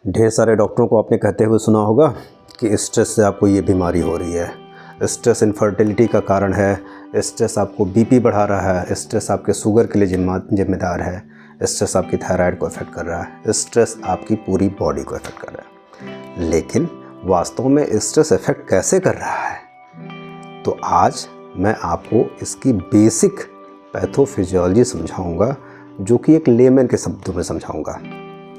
ढेर सारे डॉक्टरों को आपने कहते हुए सुना होगा कि स्ट्रेस से आपको ये बीमारी हो रही है, स्ट्रेस इनफर्टिलिटी का कारण है, स्ट्रेस आपको बीपी बढ़ा रहा है, स्ट्रेस आपके शुगर के लिए जिम्मेदार है, स्ट्रेस आपकी थायराइड को इफेक्ट कर रहा है, स्ट्रेस आपकी पूरी बॉडी को इफेक्ट कर रहा है। लेकिन वास्तव में स्ट्रेस इफेक्ट कैसे कर रहा है, तो आज मैं आपको इसकी बेसिक पैथोफिजियोलॉजी समझाऊंगा, जो कि एक लेमैन के शब्दों में समझाऊंगा,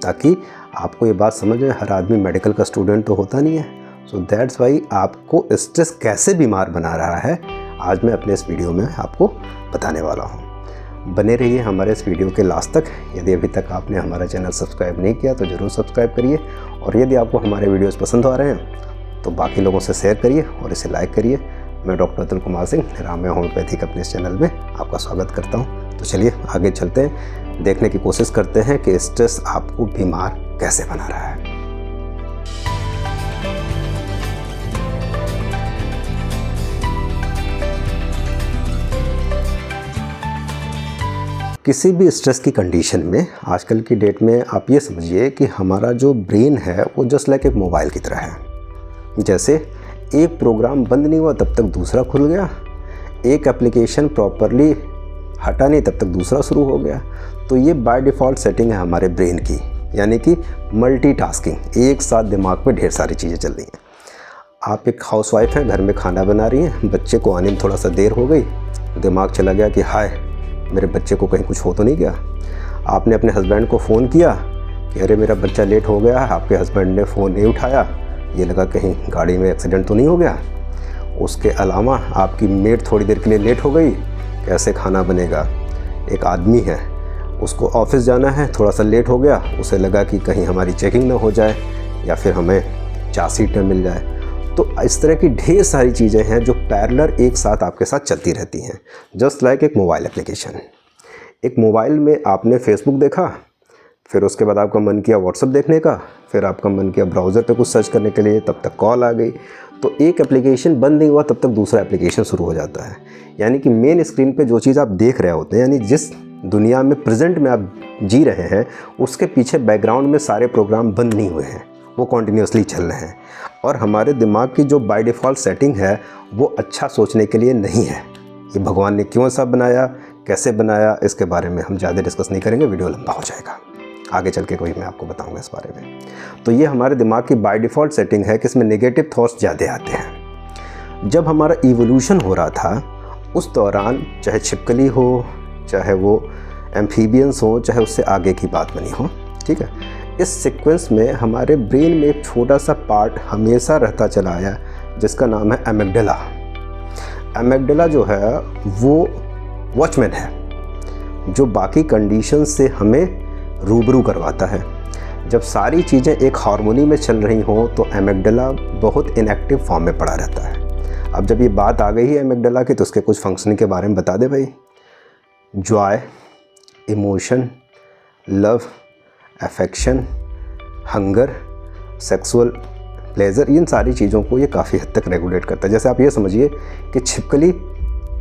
ताकि आपको ये बात समझ में, हर आदमी मेडिकल का स्टूडेंट तो होता नहीं है। सो दैट्स वाई आपको स्ट्रेस कैसे बीमार बना रहा है, आज मैं अपने इस वीडियो में आपको बताने वाला हूँ। बने रहिए हमारे इस वीडियो के लास्ट तक। यदि अभी तक आपने हमारा चैनल सब्सक्राइब नहीं किया तो ज़रूर सब्सक्राइब करिए, और यदि आपको हमारे वीडियोस पसंद आ रहे हैं तो बाकी लोगों से शेयर करिए और इसे लाइक करिए। मैं डॉक्टर अतुल कुमार सिंह, राम्या होम्योपैथिक, अपने इस चैनल में आपका स्वागत करता हूँ। तो चलिए आगे चलते हैं, देखने की कोशिश करते हैं कि स्ट्रेस आपको बीमार कैसे बना रहा है। किसी भी स्ट्रेस की कंडीशन में आजकल की डेट में आप ये समझिए कि हमारा जो ब्रेन है वो जस्ट लाइक एक मोबाइल की तरह है। जैसे एक प्रोग्राम बंद नहीं हुआ तब तक दूसरा खुल गया, एक एप्लीकेशन प्रॉपरली हटा नहीं तब तक दूसरा शुरू हो गया। तो ये बाय डिफ़ॉल्ट सेटिंग है हमारे ब्रेन की, यानी कि मल्टीटास्किंग, एक साथ दिमाग में ढेर सारी चीज़ें चल रही हैं। आप एक हाउसवाइफ हैं, घर में खाना बना रही हैं, बच्चे को आने में थोड़ा सा देर हो गई, दिमाग चला गया कि हाय मेरे बच्चे को कहीं कुछ हो तो नहीं गया। आपने अपने हस्बैंड को फ़ोन किया कि अरे मेरा बच्चा लेट हो गया है। आपके हस्बैंड ने फ़ोन नहीं उठाया, ये लगा कहीं गाड़ी में एक्सीडेंट तो नहीं हो गया। उसके अलावा आपकी मेड थोड़ी देर के लिए लेट हो गई, कैसे खाना बनेगा। एक आदमी है, उसको ऑफिस जाना है, थोड़ा सा लेट हो गया, उसे लगा कि कहीं हमारी चेकिंग ना हो जाए या फिर हमें चार्जशीट न मिल जाए। तो इस तरह की ढेर सारी चीज़ें हैं जो पैरेलल एक साथ आपके साथ चलती रहती हैं, जस्ट लाइक एक मोबाइल एप्लीकेशन। एक मोबाइल में आपने फेसबुक देखा, फिर उसके बाद आपका मन किया व्हाट्सएप देखने का, फिर आपका मन किया ब्राउज़र पे कुछ सर्च करने के लिए, तब तक कॉल आ गई। तो एक एप्लीकेशन बंद नहीं हुआ तब तक दूसरा एप्लीकेशन शुरू हो जाता है। यानी कि मेन स्क्रीन पे जो चीज़ आप देख रहे होते हैं, यानी जिस दुनिया में प्रेजेंट में आप जी रहे हैं, उसके पीछे बैकग्राउंड में सारे प्रोग्राम बंद नहीं हुए हैं, वो कॉन्टीन्यूसली चल रहे हैं। और हमारे दिमाग की जो बाय डिफ़ॉल्ट सेटिंग है वो अच्छा सोचने के लिए नहीं है। ये भगवान ने क्यों ऐसा बनाया, कैसे बनाया, इसके बारे में हम ज़्यादा डिस्कस नहीं करेंगे, वीडियो लंबा हो जाएगा। आगे चल के कोई मैं आपको बताऊंगा इस बारे में। तो ये हमारे दिमाग की बाय डिफ़ॉल्ट सेटिंग है कि इसमें नेगेटिव थॉट्स ज़्यादा आते हैं। जब हमारा इवोल्यूशन हो रहा था उस दौरान, चाहे छिपकली हो, चाहे वो एम्फीबियंस हो, चाहे उससे आगे की बात बनी हो, ठीक है, इस सीक्वेंस में हमारे ब्रेन में एक छोटा सा पार्ट हमेशा रहता चला आया जिसका नाम है एमिगडाला। एमिगडाला जो है वो वॉचमैन है, जो बाकी कंडीशन से हमें रूबरू करवाता है। जब सारी चीज़ें एक हार्मोनी में चल रही हों तो एमिगडाला बहुत इनएक्टिव फॉर्म में पड़ा रहता है। अब जब ये बात आ गई है एमिगडाला की, तो उसके कुछ फंक्शनिंग के बारे में बता दे भाई। Joy, emotion, love, affection, hunger, sexual pleasure, इन सारी चीज़ों को ये काफ़ी हद तक रेगुलेट करता है। जैसे आप ये समझिए कि छिपकली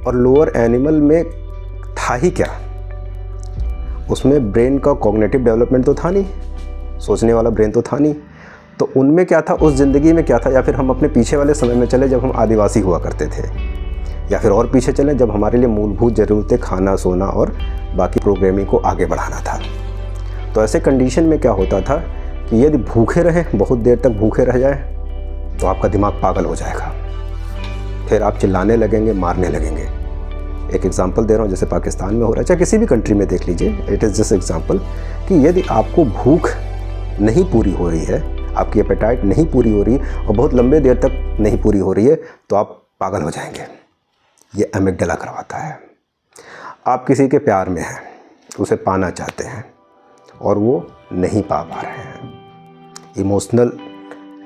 और लोअर एनिमल में था ही क्या, उसमें ब्रेन का कॉग्निटिव डेवलपमेंट तो था नहीं, सोचने वाला ब्रेन तो था नहीं। तो उनमें क्या था, उस ज़िंदगी में क्या था, या फिर हम अपने पीछे वाले समय में चले जब हम आदिवासी हुआ करते थे, या फिर और पीछे चले जब हमारे लिए मूलभूत ज़रूरतें खाना, सोना और बाकी प्रोग्रामिंग को आगे बढ़ाना था। तो ऐसे कंडीशन में क्या होता था कि यदि भूखे रहे, बहुत देर तक भूखे रह जाए, तो आपका दिमाग पागल हो जाएगा, फिर आप चिल्लाने लगेंगे, मारने लगेंगे। एक एग्जांपल दे रहा हूँ, जैसे पाकिस्तान में हो रहा है, चाहे किसी भी कंट्री में देख लीजिए, इट इज़ जस्ट एग्जांपल कि यदि आपको भूख नहीं पूरी हो रही है, आपकी एपेटाइट नहीं पूरी हो रही और बहुत लंबे देर तक नहीं पूरी हो रही है, तो आप पागल हो जाएंगे। ये एमिगडाला करवाता है। आप किसी के प्यार में हैं, उसे पाना चाहते हैं और वो नहीं पा रहे हैं, इमोशनल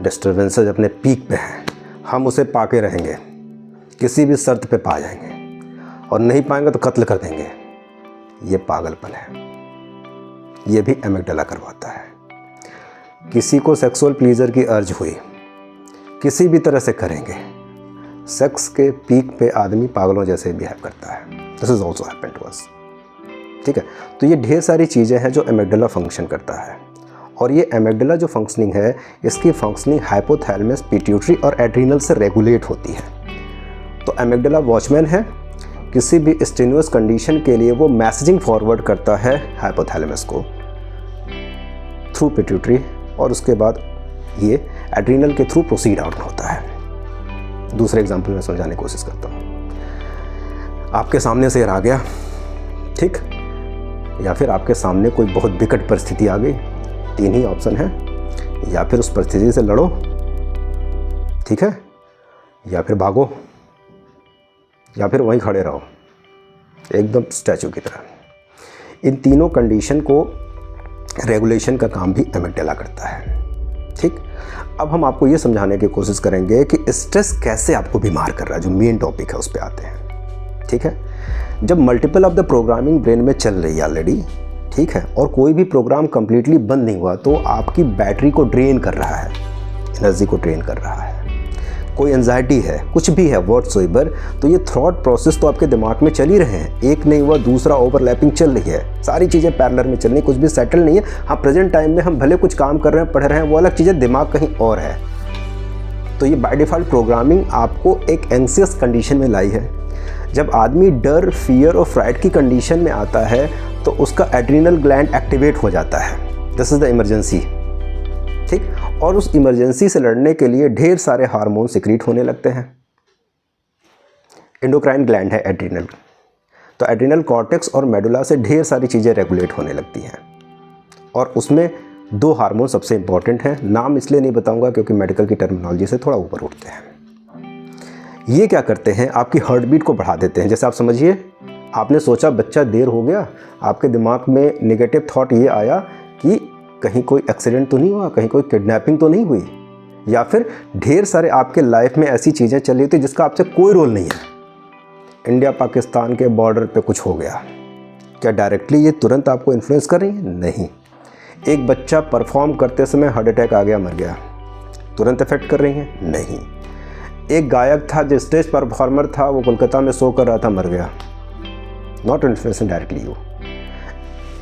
डिस्टर्बेंसेस अपने पीक पे हैं, हम उसे पाके रहेंगे, किसी भी शर्त पे पा जाएंगे, और नहीं पाएंगे तो कत्ल कर देंगे। ये पागलपन है, ये भी एमिगडाला करवाता है। किसी को सेक्सुअल प्लीजर की अर्ज हुई, किसी भी तरह से करेंगे, सेक्स के पीक पे आदमी पागलों जैसे बिहेव करता है। This is also happened to us, ठीक है। तो ये ढेर सारी चीज़ें हैं जो एमिगडाला फंक्शन करता है, और ये एमिगडाला जो फंक्शनिंग है, इसकी फंक्शनिंग हाइपोथैलेमस, पिट्यूटरी और एड्रिनल से रेगुलेट होती है। तो एमिगडाला वॉचमैन है, किसी भी स्टिमुलस कंडीशन के लिए वो मैसेजिंग फॉरवर्ड करता है हाइपोथैलेमस को थ्रू पिट्यूटरी, और उसके बाद ये एड्रिनल के थ्रू प्रोसीड आउट होता है। दूसरे एग्जांपल में समझाने की कोशिश करता हूँ। आपके सामने शेर आ गया, ठीक, या फिर आपके सामने कोई बहुत विकट परिस्थिति आ गई, तीन ही ऑप्शन है, या फिर उस परिस्थिति से लड़ो, ठीक है, या फिर भागो, या फिर वहीं खड़े रहो एकदम स्टैचू की तरह। इन तीनों कंडीशन को रेगुलेशन का काम भी एमिगडाला करता है, ठीक। अब हम आपको ये समझाने की कोशिश करेंगे कि स्ट्रेस कैसे आपको बीमार कर रहा है, जो मेन टॉपिक है उस पर आते हैं, ठीक है। जब multiple of the programming brain में चल रही है ऑलरेडी, ठीक है, और कोई भी प्रोग्राम कंप्लीटली बंद नहीं हुआ, तो आपकी बैटरी को ड्रेन कर रहा है, एनर्जी को ड्रेन कर रहा है। कोई एंजाइटी है, कुछ भी है व्हाटसोएवर, तो ये थॉट प्रोसेस तो आपके दिमाग में चल ही रहे हैं, एक नहीं हुआ दूसरा ओवरलैपिंग चल रही है, सारी चीज़ें पैरेलल में चल रही, कुछ भी सेटल नहीं है। हाँ, प्रेजेंट टाइम में हम भले कुछ काम कर रहे हैं, पढ़ रहे हैं, वो अलग चीज़ें, दिमाग कहीं और है। तो ये बाय डिफ़ॉल्ट प्रोग्रामिंग आपको एक एंग्जियस कंडीशन में लाई है। जब आदमी डर, फियर और फ्राइड की कंडीशन में आता है तो उसका एड्रिनल ग्लैंड एक्टिवेट हो जाता है, दिस इज़ द इमरजेंसी, ठीक। और उस इमरजेंसी से लड़ने के लिए ढेर सारे हार्मोन सिक्रीट होने लगते हैं। एंडोक्राइन ग्लैंड है एड्रिनल, तो एड्रिनल कॉर्टेक्स और मेडुला से ढेर सारी चीज़ें रेगुलेट होने लगती हैं, और उसमें दो हार्मोन सबसे इंपॉर्टेंट हैं। नाम इसलिए नहीं बताऊंगा क्योंकि मेडिकल की टर्मिनोलॉजी से थोड़ा ऊपर उठते हैं। ये क्या करते हैं, आपकी हार्ट बीट को बढ़ा देते हैं। जैसे आप समझिए, आपने सोचा बच्चा देर हो गया, आपके दिमाग में नेगेटिव थॉट ये आया कि कहीं कोई एक्सीडेंट तो नहीं हुआ, कहीं कोई किडनैपिंग तो नहीं हुई, या फिर ढेर सारे आपके लाइफ में ऐसी चीज़ें चली थी जिसका आपसे कोई रोल नहीं है। इंडिया पाकिस्तान के बॉर्डर पे कुछ हो गया, क्या डायरेक्टली ये तुरंत आपको इन्फ्लुएंस कर रही है? नहीं। एक बच्चा परफॉर्म करते समय हार्ट अटैक आ गया, मर गया, तुरंत इफेक्ट कर रही हैं? नहीं। एक गायक था, जो स्टेज परफॉर्मर था, वो कोलकाता में शो कर रहा था, मर गया, not influencing directly you.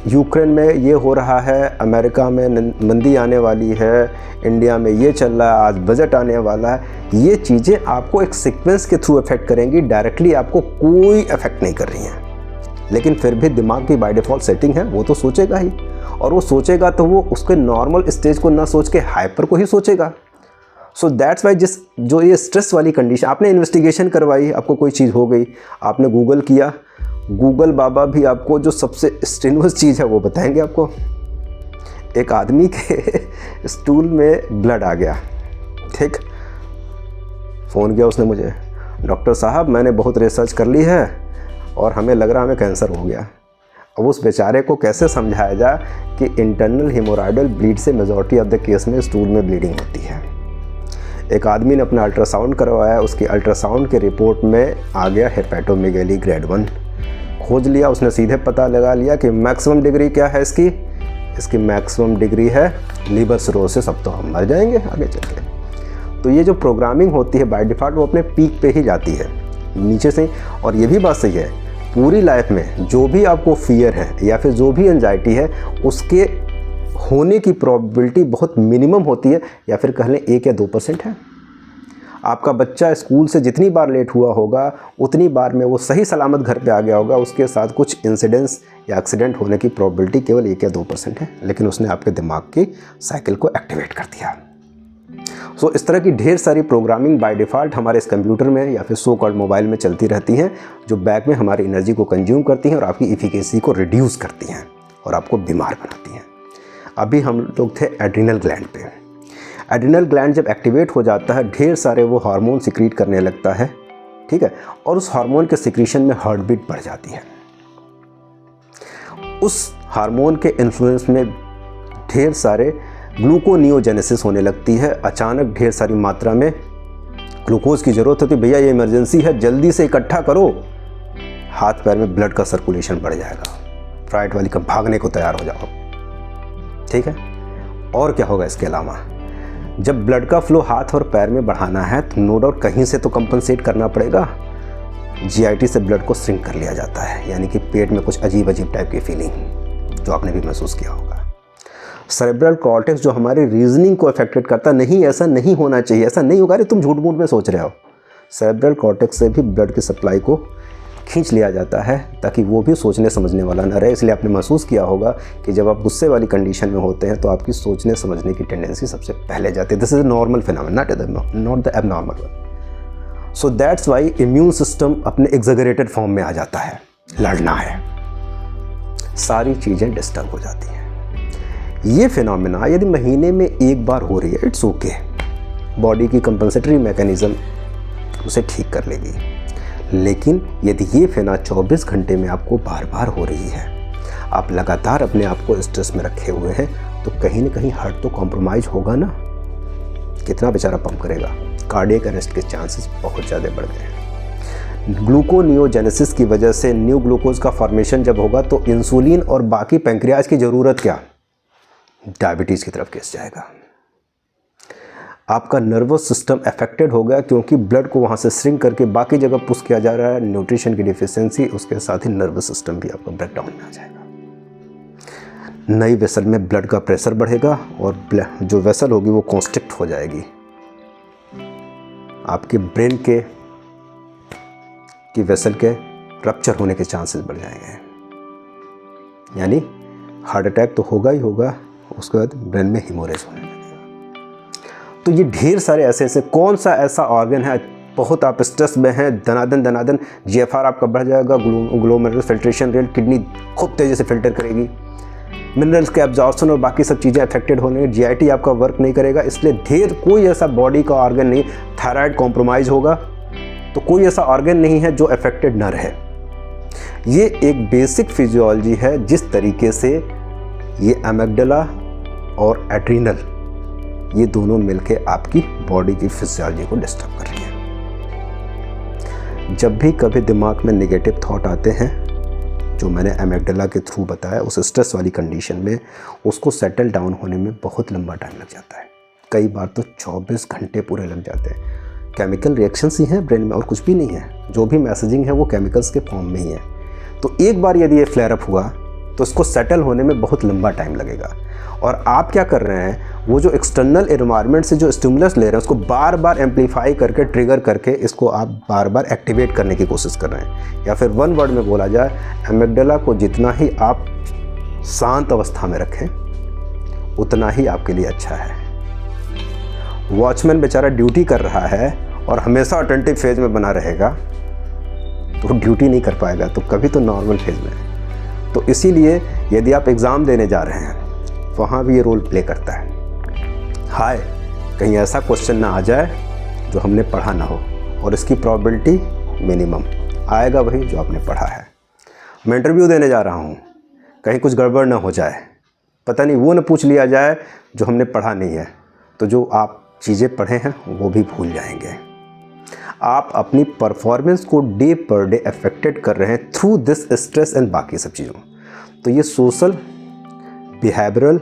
Ukraine में ये हो रहा है, अमेरिका में मंदी आने वाली है, इंडिया में ये चल रहा है, आज बजट आने वाला है, ये चीज़ें आपको एक सीक्वेंस के थ्रू इफेक्ट करेंगी, डायरेक्टली आपको कोई इफेक्ट नहीं कर रही हैं। लेकिन फिर भी दिमाग की बाय डिफ़ॉल्ट सेटिंग है, वो तो सोचेगा ही, और वो सोचेगा तो वो उसके नॉर्मल स्टेज को ना सोच के हाइपर को ही सोचेगा। सो दैट्स वाई जो ये स्ट्रेस वाली कंडीशन, आपने इन्वेस्टिगेशन करवाई, आपको कोई चीज़ हो गई, आपने गूगल किया, गूगल बाबा भी आपको जो सबसे स्टिमुलस चीज़ है वो बताएंगे आपको। एक आदमी के स्टूल में ब्लड आ गया, ठीक, फ़ोन किया उसने मुझे, डॉक्टर साहब मैंने बहुत रिसर्च कर ली है और हमें लग रहा है हमें कैंसर हो गया। अब उस बेचारे को कैसे समझाया जाए कि इंटरनल हेमोराइडल ब्लीड से मेजॉरिटी ऑफ द केस में स्टूल में ब्लीडिंग होती है। एक आदमी ने अपना अल्ट्रासाउंड करवाया, उसकी अल्ट्रासाउंड के रिपोर्ट में आ गया हेपेटोमेगाली ग्रेड 1। खोज लिया उसने, सीधे पता लगा लिया कि मैक्सिमम डिग्री क्या है इसकी मैक्सिमम डिग्री है लीवर सिरोसिस, अब तो हम मर जाएंगे आगे चल के। तो ये जो प्रोग्रामिंग होती है बाय डिफ़ॉल्ट वो अपने पीक पे ही जाती है नीचे से। और ये भी बात सही है, पूरी लाइफ में जो भी आपको फियर है या फिर जो भी एंजाइटी है, उसके होने की प्रोबेबिलिटी बहुत मिनिमम होती है, या फिर कह लें 1 या 2% है। आपका बच्चा स्कूल से जितनी बार लेट हुआ होगा उतनी बार में वो सही सलामत घर पे आ गया होगा, उसके साथ कुछ इंसिडेंट्स या एक्सीडेंट होने की प्रोबेबिलिटी केवल 1 या 2% है, लेकिन उसने आपके दिमाग की साइकिल को एक्टिवेट कर दिया। सो इस तरह की ढेर सारी प्रोग्रामिंग बाय डिफ़ॉल्ट हमारे इस कंप्यूटर में या फिर सो कॉल्ड मोबाइल में चलती रहती हैं, जो बैक में हमारी एनर्जी को कंज्यूम करती हैं और आपकी इफिकेसी को रिड्यूस करती हैं और आपको बीमार बनाती हैं। अभी हम लोग थे एड्रिनल ग्लैंड पे। एड्रिनल ग्लैंड जब एक्टिवेट हो जाता है, ढेर सारे वो हार्मोन सिक्रीट करने लगता है, ठीक है, और उस हार्मोन के सिक्रीशन में हार्ट बीट बढ़ जाती है। उस हार्मोन के इन्फ्लुएंस में ढेर सारे ग्लूकोनियोजेनेसिस होने लगती है, अचानक ढेर सारी मात्रा में ग्लूकोज की ज़रूरत होती है, भैया ये इमरजेंसी है, जल्दी से इकट्ठा करो, हाथ पैर में ब्लड का सर्कुलेशन बढ़ जाएगा, फ्राइट वाली का भागने को तैयार हो जाओ, ठीक है। और क्या होगा इसके अलावा, जब ब्लड का फ्लो हाथ और पैर में बढ़ाना है तो नो डाउट कहीं से तो कंपनसेट करना पड़ेगा। जीआईटी से ब्लड को श्रिंक कर लिया जाता है, यानी कि पेट में कुछ अजीब अजीब टाइप की फीलिंग जो आपने भी महसूस किया होगा। सेरेब्रल कॉर्टेक्स जो हमारी रीजनिंग को अफेक्टेड करता, नहीं ऐसा नहीं होना चाहिए, ऐसा नहीं होगा, अरे तुम झूठ मूठ में सोच रहे हो। सेरेब्रल कॉर्टेक्स से भी ब्लड की सप्लाई को खींच लिया जाता है ताकि वो भी सोचने समझने वाला न रहे। इसलिए आपने महसूस किया होगा कि जब आप गुस्से वाली कंडीशन में होते हैं तो आपकी सोचने समझने की टेंडेंसी सबसे पहले जाती है। This is a normal phenomena, not the abnormal one. So that's why immune system अपने एग्जैगरेटेड फॉर्म में आ जाता है, लड़ना है, सारी चीज़ें डिस्टर्ब हो जाती हैं। ये फिनोमेना यदि महीने में एक बार हो रही है, इट्स ओके, बॉडी की कंपनसेटरी मैकेनिज्म उसे ठीक कर लेगी। लेकिन यदि ये फिना 24 घंटे में आपको बार बार हो रही है, आप लगातार अपने आप को स्ट्रेस में रखे हुए हैं, तो कहीं ना कहीं हार्ट तो कॉम्प्रोमाइज होगा ना। कितना बेचारा पंप करेगा, कार्डियक अरेस्ट के चांसेस बहुत ज़्यादा बढ़ गए हैं। ग्लूकोनियोजेनेसिस की वजह से न्यू ग्लूकोज का फॉर्मेशन जब होगा तो इंसुलिन और बाकी पैंक्रियाज की ज़रूरत क्या, डायबिटीज़ की तरफ खिंच जाएगा। आपका नर्वस सिस्टम अफेक्टेड हो गया क्योंकि ब्लड को वहाँ से श्रिंक करके बाकी जगह पुश किया जा रहा है, न्यूट्रिशन की डिफिशियंसी, उसके साथ ही नर्वस सिस्टम भी आपका ब्रेकडाउन में आ जाएगा। नई वेसल में ब्लड का प्रेशर बढ़ेगा और जो वेसल होगी वो कॉन्स्ट्रिक्ट हो जाएगी। आपके ब्रेन की वेसल के रप्चर होने के चांसेस बढ़ जाएंगे, यानी हार्ट अटैक तो होगा ही होगा, उसके बाद ब्रेन में हिमोरेज होने लगेगा। तो ये ढेर सारे ऐसे कौन सा ऐसा ऑर्गन है, बहुत आप स्ट्रेस में हैं, दनादन GFR आपका बढ़ जाएगा, ग्लोमेरुलर फिल्ट्रेशन रेट, किडनी खूब तेज़ी से फिल्टर करेगी, मिनरल्स के एब्जॉर्प्शन और बाकी सब चीज़ें अफेक्टेड होने, GIT आपका वर्क नहीं करेगा। इसलिए ढेर कोई ऐसा बॉडी का ऑर्गन नहीं, थायराइड कॉम्प्रोमाइज़ होगा तो कोई ऐसा ऑर्गन नहीं है जो अफेक्टेड ना रहे। ये एक बेसिक फिजियोलॉजी है, जिस तरीके से ये एमिग्डाला और एड्रीनल ये दोनों मिलके आपकी बॉडी की फिजियोलॉजी को डिस्टर्ब कर रही है। जब भी कभी दिमाग में नेगेटिव थॉट आते हैं, जो मैंने एमिग्डाला के थ्रू बताया, उस स्ट्रेस वाली कंडीशन में उसको सेटल डाउन होने में बहुत लंबा टाइम लग जाता है। कई बार तो 24 घंटे पूरे लग जाते हैं। केमिकल रिएक्शंस ही हैं ब्रेन में और कुछ भी नहीं है। जो भी मैसेजिंग है वो केमिकल्स के फॉर्म में ही है। तो एक बार यदि ये फ्लेयर अप हुआ तो इसको सेटल होने में बहुत लंबा टाइम लगेगा। और आप क्या कर रहे हैं, वो जो एक्सटर्नल एनवायरनमेंट से जो स्टिमुलस ले रहे हैं उसको बार बार एम्पलीफाई करके, ट्रिगर करके इसको आप बार बार एक्टिवेट करने की कोशिश कर रहे हैं। या फिर वन वर्ड में बोला जाए, एमिग्डाला को जितना ही आप शांत अवस्था में रखें उतना ही आपके लिए अच्छा है। वॉचमैन बेचारा ड्यूटी कर रहा है और हमेशा अटेंटिव फेज में बना रहेगा तो ड्यूटी नहीं कर पाएगा, तो कभी तो नॉर्मल फेज में। तो इसीलिए यदि आप एग्ज़ाम देने जा रहे हैं वहाँ भी ये रोल प्ले करता है। हाय, कहीं ऐसा क्वेश्चन ना आ जाए जो हमने पढ़ा ना हो, और इसकी प्रोबेबिलिटी मिनिमम आएगा वही जो आपने पढ़ा है। मैं इंटरव्यू देने जा रहा हूँ, कहीं कुछ गड़बड़ ना हो जाए, पता नहीं वो ना पूछ लिया जाए जो हमने पढ़ा नहीं है, तो जो आप चीज़ें पढ़े हैं वो भी भूल जाएंगे। आप अपनी परफॉर्मेंस को डे पर डे अफेक्टेड कर रहे हैं थ्रू दिस स्ट्रेस एंड बाकी सब चीज़ों। तो ये सोशल, बिहेवियरल,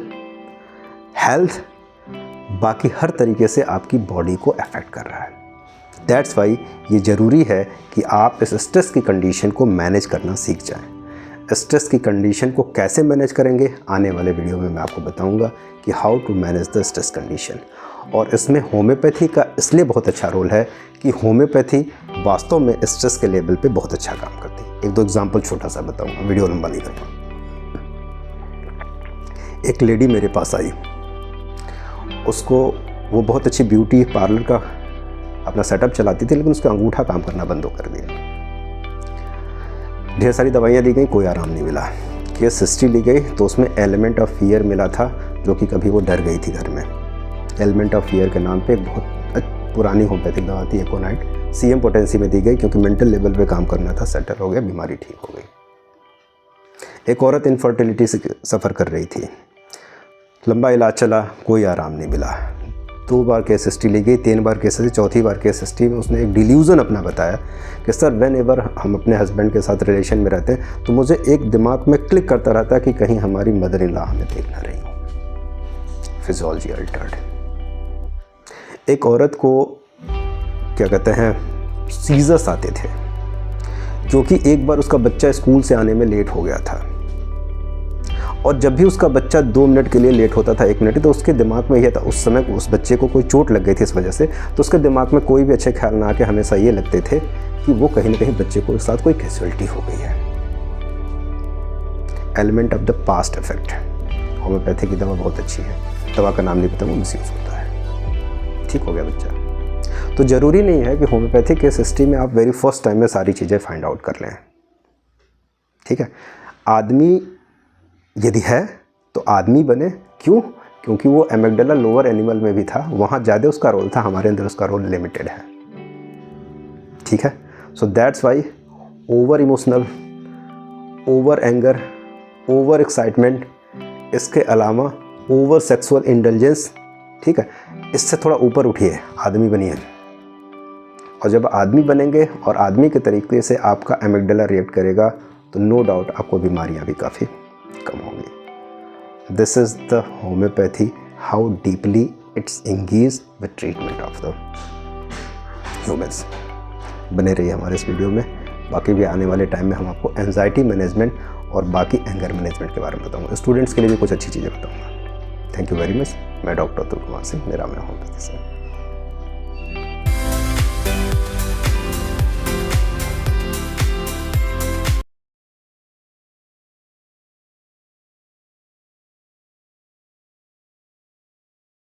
हेल्थ, बाकी हर तरीके से आपकी बॉडी को अफेक्ट कर रहा है। दैट्स वाई ये ज़रूरी है कि आप इस स्ट्रेस की कंडीशन को मैनेज करना सीख जाएं। स्ट्रेस की कंडीशन को कैसे मैनेज करेंगे, आने वाले वीडियो में मैं आपको बताऊंगा कि how to manage the stress condition. और इसमें होम्योपैथी का इसलिए बहुत अच्छा रोल है कि होम्योपैथी वास्तव में स्ट्रेस के लेवल पे बहुत अच्छा काम करती है। एक दो एग्जांपल छोटा सा बताऊंगा, वीडियो लंबा नहीं करूँगा। एक लेडी मेरे पास आई, उसको वो बहुत अच्छी ब्यूटी पार्लर का अपना सेटअप चलाती थी, लेकिन उसका अंगूठा काम करना बंद कर दिया। ढेर सारी दवाइयाँ दी गई, कोई आराम नहीं मिला। केस हिस्ट्री ली गई तो उसमें एलिमेंट ऑफ फियर मिला था, जो कि कभी वो डर गई थी घर में। एलिमेंट ऑफ फियर के नाम पे बहुत पुरानी होम्योपैथिक दवा थी एकोनाइट, CM पोटेंसी में दी गई क्योंकि मेंटल लेवल पे काम करना था, सेटल हो गया, बीमारी ठीक हो गई। एक औरत इनफर्टिलिटी से सफ़र कर रही थी, लंबा इलाज चला, कोई आराम नहीं मिला। 2 बार केस हिस्ट्री ली गई, 3 बार केस हिस्ट्री, चौथी बार केस हिस्ट्री में उसने एक डिल्यूजन अपना बताया कि सर व्हेन एवर हम अपने हस्बैंड के साथ रिलेशन में रहते हैं तो मुझे एक दिमाग में क्लिक करता रहता है कि कहीं हमारी मदर इन लॉ हमें देख ना रही हो। Physiology Altered. एक औरत को क्या कहते हैं, सीजर्स आते थे क्योंकि एक बार उसका बच्चा स्कूल से आने में लेट हो गया था और जब भी उसका बच्चा 2 मिनट के लिए लेट होता था, 1 मिनट, तो उसके दिमाग में यह था, उस समय उस बच्चे को कोई चोट लग गई थी इस वजह से, तो उसके दिमाग में कोई भी अच्छे ख्याल ना आके हमेशा ये लगते थे कि वो कहीं ना कहीं बच्चे को साथ कोई कैजुअलिटी हो गई है। Element of the past effect. Homeopathy की दवा बहुत अच्छी है, दवा का नाम नहीं पता, वो मिसयूज होता है, ठीक हो गया बच्चा। तो ज़रूरी नहीं है कि होम्योपैथी के सिस्टम में आप वेरी फर्स्ट टाइम में सारी चीज़ें फाइंड आउट कर लें, ठीक है। आदमी यदि है तो आदमी बने, क्यों? क्योंकि वो एमिगडाला लोअर एनिमल में भी था, वहाँ ज़्यादा उसका रोल था, हमारे अंदर उसका रोल लिमिटेड है, ठीक है। So that's why over emotional, over anger, over excitement, इसके अलावा ओवर सेक्सुअल इंडल्जेंस, ठीक है, इससे थोड़ा ऊपर उठिए, आदमी बनिए। और जब आदमी बनेंगे और आदमी के तरीके से आपका एमिगडाला रिएक्ट करेगा तो नो डाउट आपको बीमारियां भी काफ़ी कम होंगी। This is the homeopathy, how deeply it's engage with treatment of the humans. बने रहिए हमारे इस वीडियो में, बाकी भी आने वाले टाइम में हम आपको एंजाइटी मैनेजमेंट और बाकी एंगर मैनेजमेंट के बारे में बताऊंगा, स्टूडेंट्स के लिए भी कुछ अच्छी चीज़ें बताऊंगा। Thank you very much. मैं डॉक्टर अतुल कुमार सिंह, मेरा नाम होम्योपैथी से।